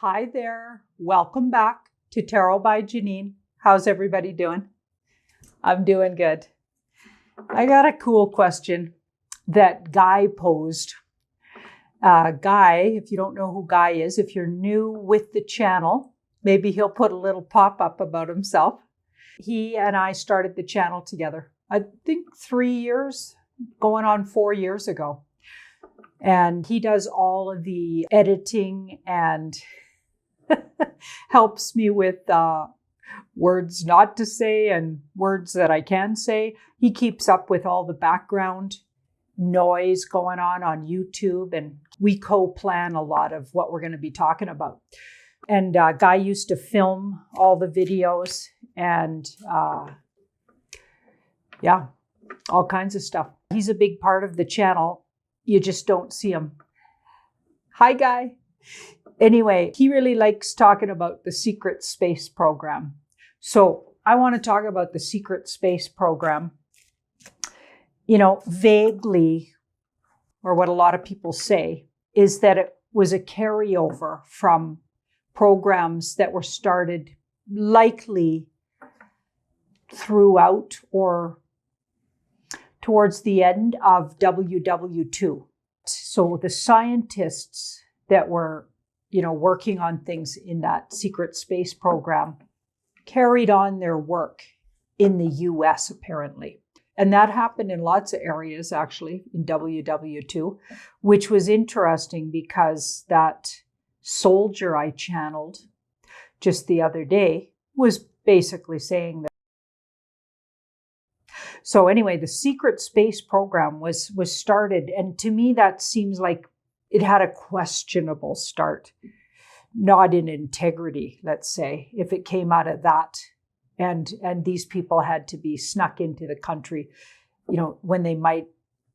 Hi there. Welcome back to Tarot by Janine. How's everybody doing? I'm doing good. I got a cool question that Guy posed. Guy, if you don't know who Guy is, if you're new with the channel, maybe he'll put a little pop-up about himself. He and I started the channel together, I think 3 years, going on 4 years ago. And he does all of the editing and helps me with words not to say and words that I can say. He keeps up with all the background noise going on YouTube, and we co-plan a lot of what we're going to be talking about. And Guy used to film all the videos and all kinds of stuff. He's a big part of the channel. You just don't see him. Hi, Guy. Anyway, he really likes talking about the secret space program. So I want to talk about the secret space program, vaguely, or what a lot of people say, is that it was a carryover from programs that were started likely throughout or towards the end of WW2. So the scientists that were working on things in that secret space program carried on their work in the US, apparently. And that happened in lots of areas, actually, in WW2, which was interesting because that soldier I channeled just the other day was basically saying that. So anyway, the secret space program was started. And to me, that seems like it had a questionable start, not in integrity, let's say, if it came out of that. And these people had to be snuck into the country, when they might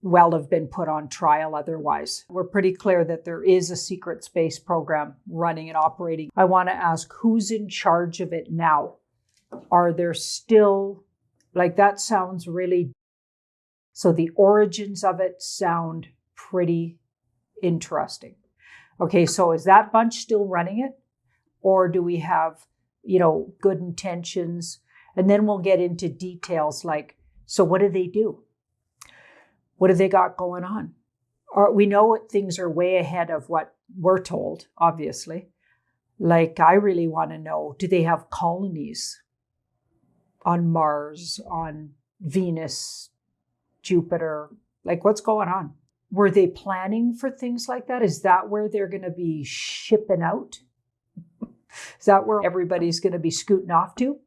well have been put on trial otherwise. We're pretty clear that there is a secret space program running and operating. I want to ask, who's in charge of it now? Are there still, that sounds really, so the origins of it sound pretty interesting. Okay, so is that bunch still running it? Or do we have, good intentions? And then we'll get into details like, so what do they do? What do they got going on? We know things are way ahead of what we're told, obviously. I really want to know, do they have colonies on Mars, on Venus, Jupiter? What's going on? Were they planning for things like that? Is that where they're going to be shipping out? Is that where everybody's going to be scooting off to?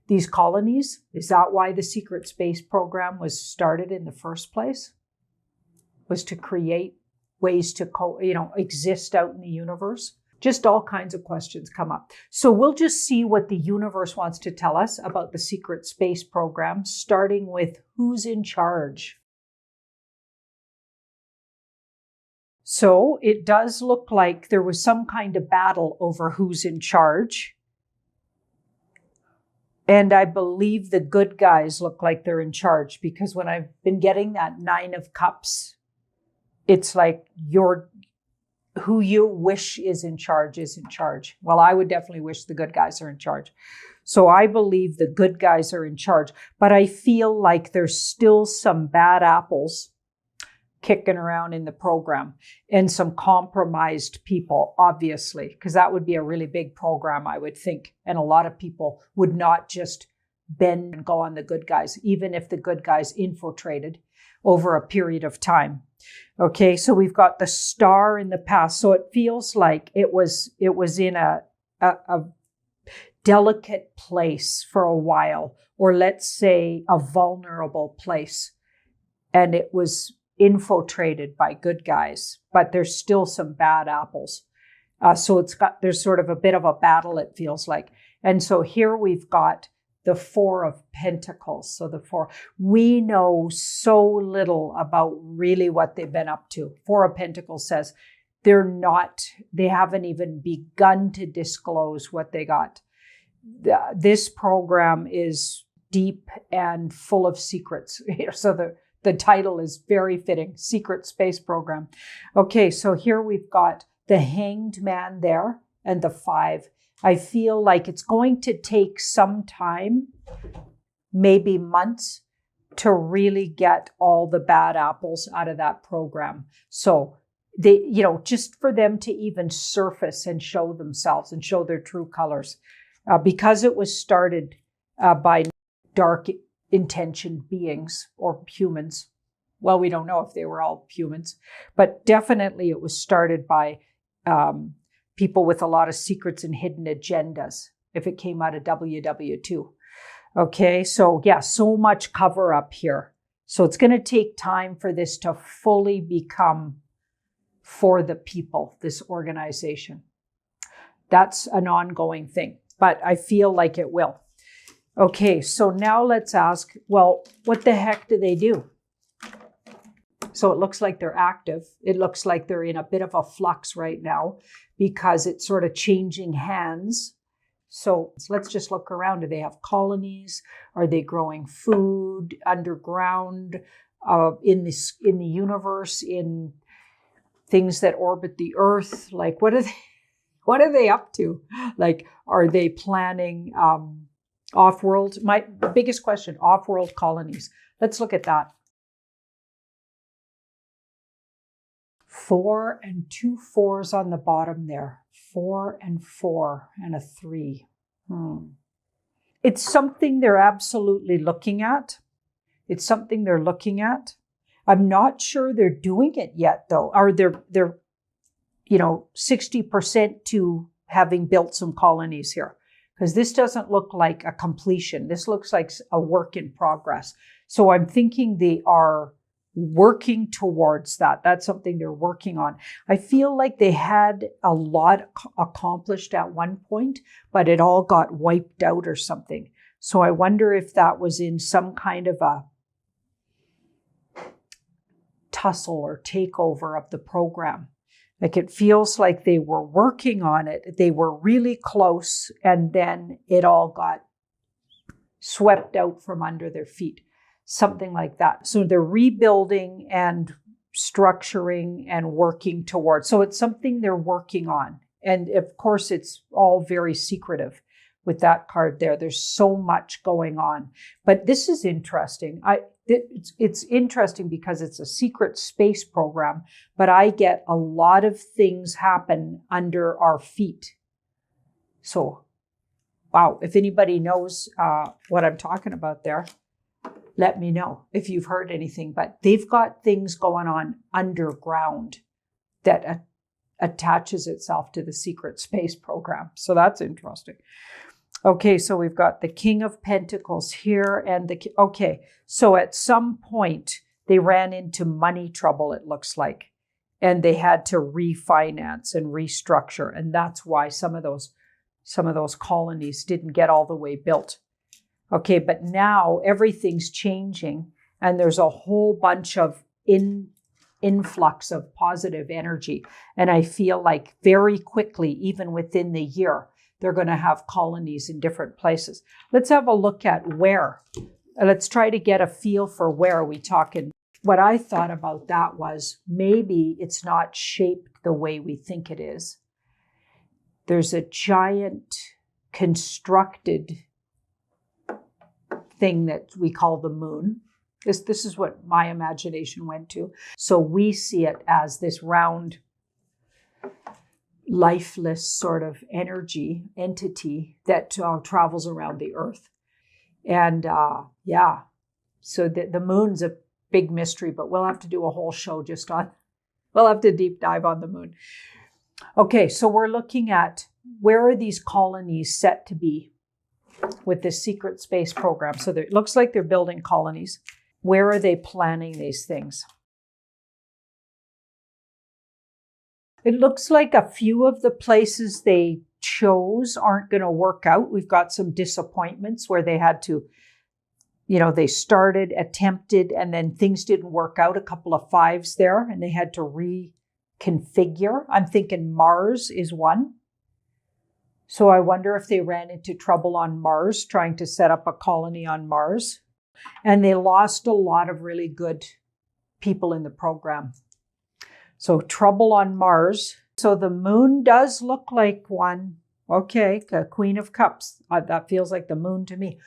These colonies? Is that why the secret space program was started in the first place? Was to create ways to exist out in the universe? Just all kinds of questions come up. So we'll just see what the universe wants to tell us about the secret space program, starting with who's in charge. So it does look like there was some kind of battle over who's in charge. And I believe the good guys look like they're in charge, because when I've been getting that 9 of Cups, it's like who you wish is in charge is in charge. Well, I would definitely wish the good guys are in charge. So I believe the good guys are in charge, but I feel like there's still some bad apples kicking around in the program and some compromised people, obviously, because that would be a really big program, I would think. And a lot of people would not just bend and go on the good guys, even if the good guys infiltrated over a period of time. Okay, so we've got the Star in the past. So it feels like it was in a delicate place for a while, or let's say a vulnerable place. And it was infiltrated by good guys, but there's still some bad apples. So there's sort of a bit of a battle, it feels like. And so here we've got the 4 of Pentacles. So we know so little about really what they've been up to. 4 of Pentacles says they haven't even begun to disclose what they got. This program is deep and full of secrets. So the title is very fitting, Secret Space Program. Okay, so here we've got the Hanged Man there, and the 5. I feel like it's going to take some time, maybe months, to really get all the bad apples out of that program. So they, just for them to even surface and show themselves and show their true colors, because it was started by dark intentioned beings or humans. Well, we don't know if they were all humans, but definitely it was started by people with a lot of secrets and hidden agendas, if it came out of WW2. Okay, so yeah, so much cover up here. So it's going to take time for this to fully become for the people, this organization. That's an ongoing thing, but I feel like it will. Okay, so now let's ask, well, what the heck do they do? So it looks like they're active. It looks like they're in a bit of a flux right now because it's sort of changing hands. So let's just look around. Do they have colonies? Are they growing food underground, in the universe, in things that orbit the Earth? Like, what are they up to? Like, are they planning off-world? My biggest question: off-world colonies. Let's look at that. 4 and 2 4s on the bottom there. 4 and 4 and a 3. It's something they're absolutely looking at. It's something they're looking at. I'm not sure they're doing it yet, though. Or they're 60% to having built some colonies here, because this doesn't look like a completion. This looks like a work in progress. So I'm thinking they are working towards that. That's something they're working on. I feel like they had a lot accomplished at one point, but it all got wiped out or something. So I wonder if that was in some kind of a tussle or takeover of the program. Like, it feels like they were working on it. They were really close, and then it all got swept out from under their feet. Something like that. So they're rebuilding and structuring and working towards. So it's something they're working on. And of course, it's all very secretive with that card there. There's so much going on. But this is interesting. It's interesting because it's a secret space program, but I get a lot of things happen under our feet. So, wow, if anybody knows what I'm talking about there, let me know if you've heard anything. But they've got things going on underground that attaches itself to the secret space program. So that's interesting. Okay, so we've got the King of Pentacles here and okay, so at some point they ran into money trouble, it looks like, and they had to refinance and restructure, and that's why some of those colonies didn't get all the way built. Okay, but now everything's changing, and there's a whole bunch of influx of positive energy, and I feel like very quickly, even within the year, they're going to have colonies in different places. Let's have a look at where. Let's try to get a feel for where are we talking. What I thought about that was maybe it's not shaped the way we think it is. There's a giant constructed thing that we call the moon. This is what my imagination went to. So we see it as this round, lifeless sort of entity that travels around the earth. And so the moon's a big mystery, but we'll have to do a whole show we'll have to deep dive on the moon. Okay, so we're looking at where are these colonies set to be with this secret space program. So it looks like they're building colonies. Where are they planning these things? It looks like a few of the places they chose aren't going to work out. We've got some disappointments where they had to, they started, attempted, and then things didn't work out. A couple of 5s there, and they had to reconfigure. I'm thinking Mars is one. So I wonder if they ran into trouble on Mars, trying to set up a colony on Mars. And they lost a lot of really good people in the program. So trouble on Mars So the moon does look like one. Okay, the Queen of Cups. That feels like the moon to me.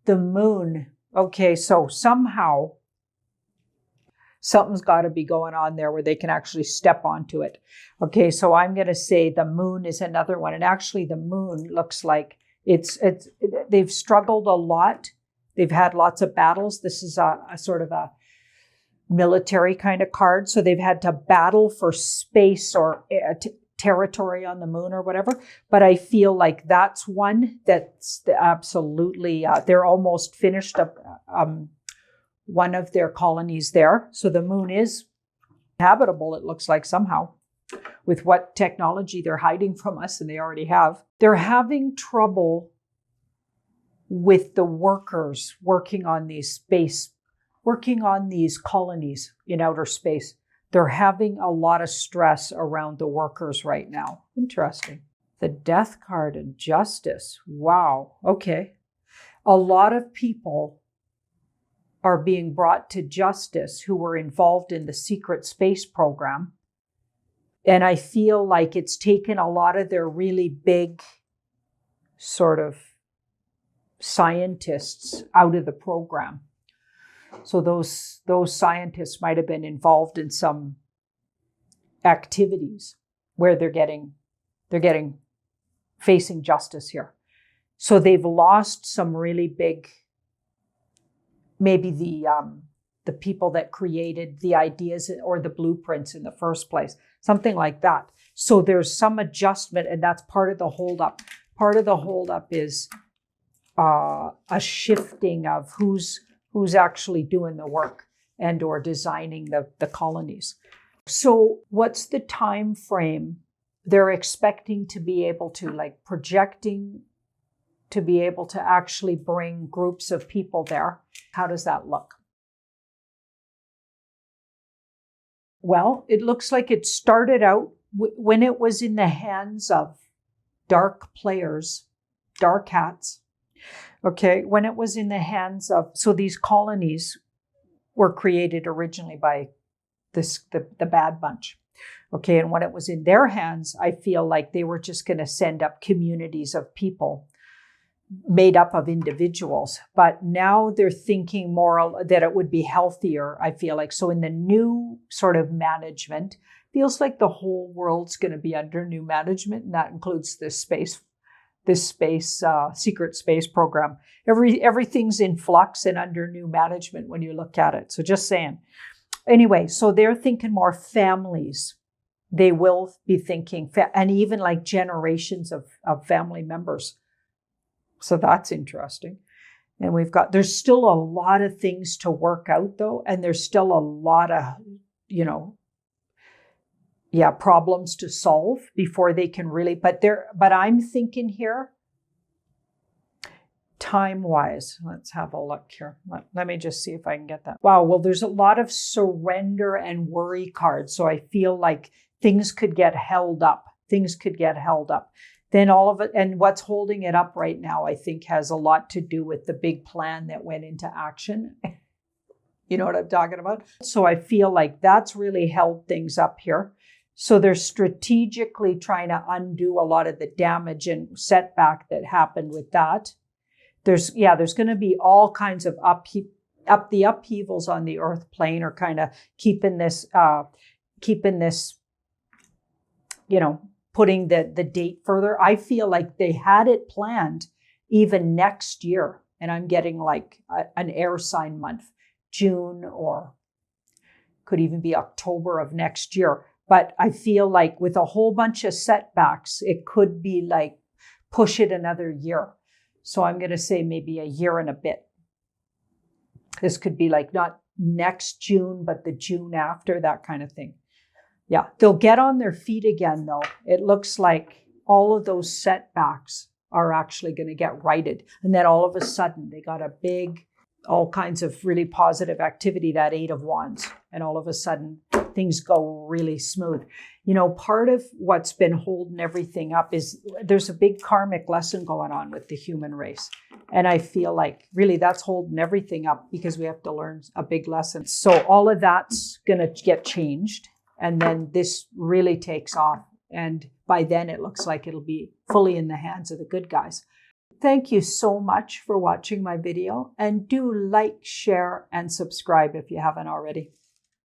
The moon. Okay, so somehow something's got to be going on there where they can actually step onto it. Okay, so I'm going to say the moon is another one. And actually the moon looks like they've struggled a lot. They've had lots of battles. This is a sort of a military kind of card. So they've had to battle for space or territory on the moon or whatever. But I feel like that's one that's absolutely, they're almost finished up one of their colonies there. So the moon is habitable, it looks like, somehow, with what technology they're hiding from us, and they already have. They're having trouble with the workers working on these colonies in outer space. They're having a lot of stress around the workers right now. Interesting. The Death card and Justice. Wow. Okay. A lot of people are being brought to justice who were involved in the secret space program. And I feel like it's taken a lot of their really big sort of scientists out of the program. So those scientists might have been involved in some activities where they're facing justice here. So they've lost some really big, maybe the people that created the ideas or the blueprints in the first place, something like that. So there's some adjustment, and that's part of the holdup. Part of the holdup is a shifting of who's actually doing the work and or designing the colonies. So what's the time frame they're expecting to be able to, like, projecting to be able to actually bring groups of people there? How does that look? Well, it looks like it started out when it was in the hands of dark players, dark hats. Okay, when it was in the hands of, so these colonies were created originally by the Bad Bunch. Okay, and when it was in their hands, I feel like they were just going to send up communities of people made up of individuals. But now they're thinking more that it would be healthier, I feel like. So in the new sort of management, feels like the whole world's going to be under new management, and that includes this secret space program. Everything's in flux and under new management when you look at it. So just saying. Anyway, so they're thinking more themes. They will be thinking, and even like generations of family members. So that's interesting. And there's still a lot of things to work out though. And there's still a lot of, problems to solve before they can really, but I'm thinking here, time-wise, let's have a look here. Let me just see if I can get that. Wow, well, there's a lot of surrender and worry cards. So I feel like things could get held up. Then all of it, and what's holding it up right now, I think has a lot to do with the big plan that went into action. You know what I'm talking about? So I feel like that's really held things up here. So they're strategically trying to undo a lot of the damage and setback that happened with that. There's going to be all kinds of the upheavals on the earth plane are kind of keeping this, putting the date further. I feel like they had it planned even next year. And I'm getting like an air sign month, June, or could even be October of next year. But I feel like with a whole bunch of setbacks, it could be like push it another year. So I'm going to say maybe a year and a bit. This could be like not next June, but the June after, that kind of thing. Yeah, they'll get on their feet again, though. It looks like all of those setbacks are actually going to get righted. And then all of a sudden, they got all kinds of really positive activity, that 8 of Wands. And all of a sudden, things go really smooth. Part of what's been holding everything up is there's a big karmic lesson going on with the human race. And I feel like really that's holding everything up because we have to learn a big lesson. So all of that's going to get changed. And then this really takes off And by then it looks like it'll be fully in the hands of the good guys. Thank you so much for watching my video, and do like, share, and subscribe if you haven't already.